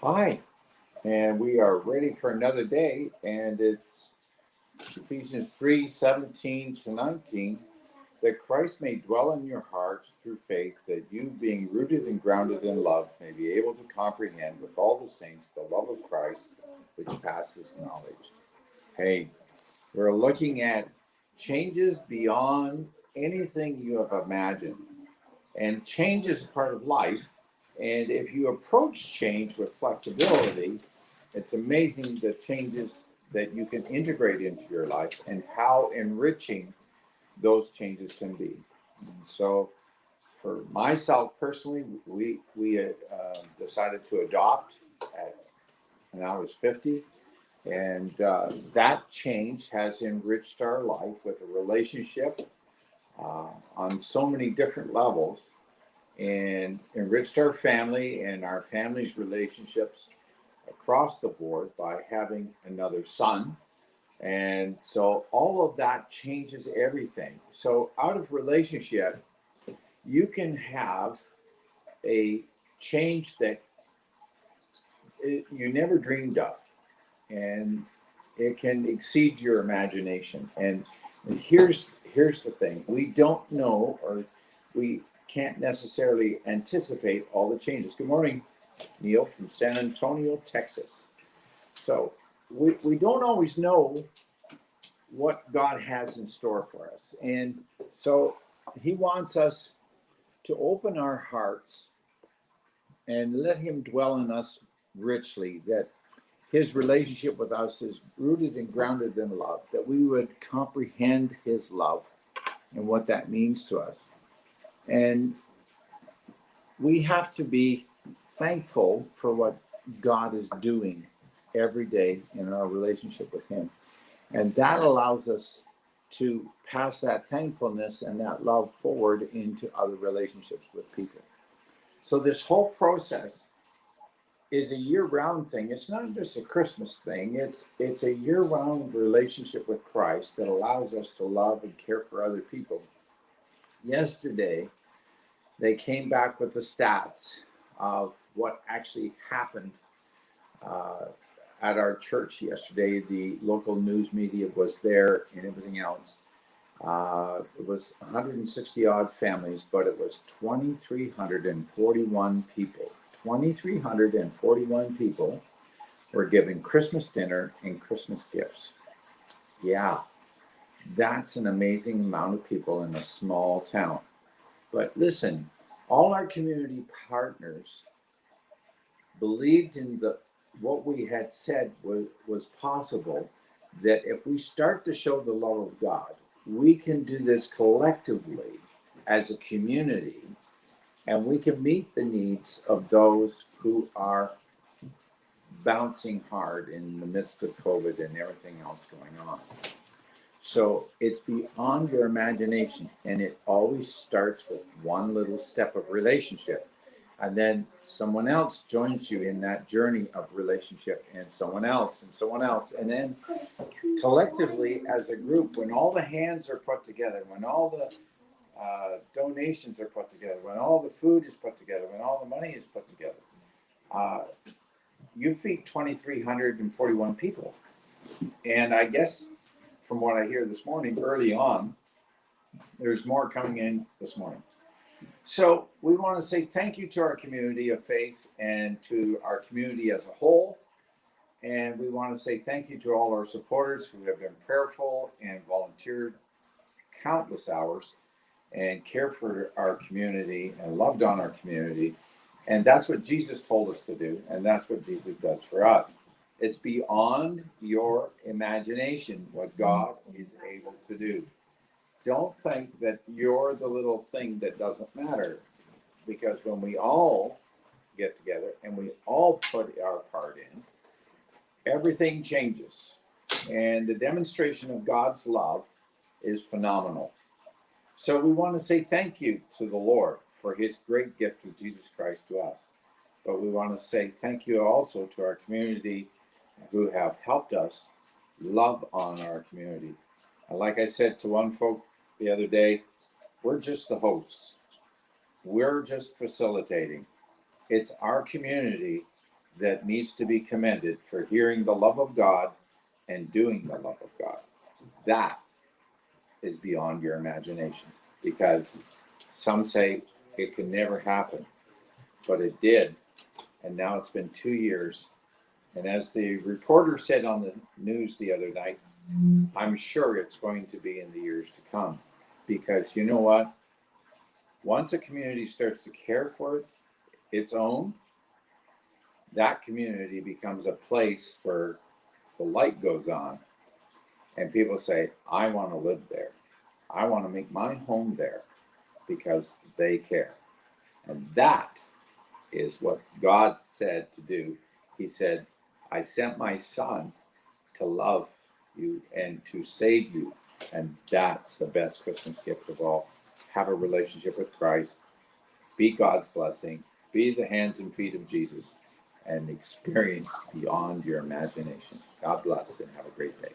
Hi, and we are ready for another day, and it's Ephesians 3:17 to 19, that Christ may dwell in your hearts through faith, that you, being rooted and grounded in love, may be able to comprehend with all the saints the love of Christ, which passes knowledge. Hey, we're looking at changes beyond anything you have imagined. And change is a part of life. And if you approach change with flexibility, it's amazing the changes that you can integrate into your life and how enriching those changes can be. And so, for myself personally, we decided to adopt at, when I was 50, and that change has enriched our life with a relationship on so many different levels and enriched our family and our family's relationships across the board by having another son. And so all of that changes everything. So out of relationship, you can have a change that you never dreamed of, and it can exceed your imagination. And here's the thing: we don't know, or we can't necessarily anticipate all the changes. Good morning, Neil from San Antonio, Texas. So we don't always know what God has in store for us. And so he wants us to open our hearts and let him dwell in us richly, that his relationship with us is rooted and grounded in love, that we would comprehend his love and what that means to us. And we have to be thankful for what God is doing every day in our relationship with him. And that allows us to pass that thankfulness and that love forward into other relationships with people. So this whole process is a year-round thing. It's not just a Christmas thing. It's a year-round relationship with Christ that allows us to love and care for other people. Yesterday, they came back with the stats of what actually happened uh, at our church yesterday. The local news media was there and everything else. It was 160 odd families, but it was 2,341 people. 2,341 people were given Christmas dinner and Christmas gifts. Yeah, that's an amazing amount of people in a small town. But listen, all our community partners believed in the what we had said was possible, that if we start to show the love of God, we can do this collectively as a community, and we can meet the needs of those who are bouncing hard in the midst of COVID and everything else going on. So it's beyond your imagination, and it always starts with one little step of relationship. And then someone else joins you in that journey of relationship, and someone else, and someone else. And then collectively, as a group, when all the hands are put together, when all the donations are put together, when all the food is put together, when all the money is put together, uh, you feed 2,341 people. And I guess from what I hear this morning, early on, there's more coming in this morning. So we want to say thank you to our community of faith and to our community as a whole. And we want to say thank you to all our supporters who have been prayerful and volunteered countless hours and cared for our community and loved on our community. And that's what Jesus told us to do. And that's what Jesus does for us. It's beyond your imagination what God is able to do. Don't think that you're the little thing that doesn't matter, because when we all get together and we all put our part in, everything changes. And the demonstration of God's love is phenomenal. So we want to say thank you to the Lord for his great gift of Jesus Christ to us. But we want to say thank you also to our community who have helped us love on our community. And like I said to one folk the other day, we're just the hosts. We're just facilitating. It's our community that needs to be commended for hearing the love of God and doing the love of God. That is beyond your imagination, because some say it could never happen, but it did. And now it's been 2 years. And as the reporter said on the news the other night, I'm sure it's going to be in the years to come. Because you know what? Once a community starts to care for its own, that community becomes a place where the light goes on and people say, I want to live there. I want to make my home there because they care. And that is what God said to do. He said, I sent my son to love you and to save you. And that's the best Christmas gift of all. Have a relationship with Christ, be God's blessing, be the hands and feet of Jesus, and experience beyond your imagination. God bless and have a great day.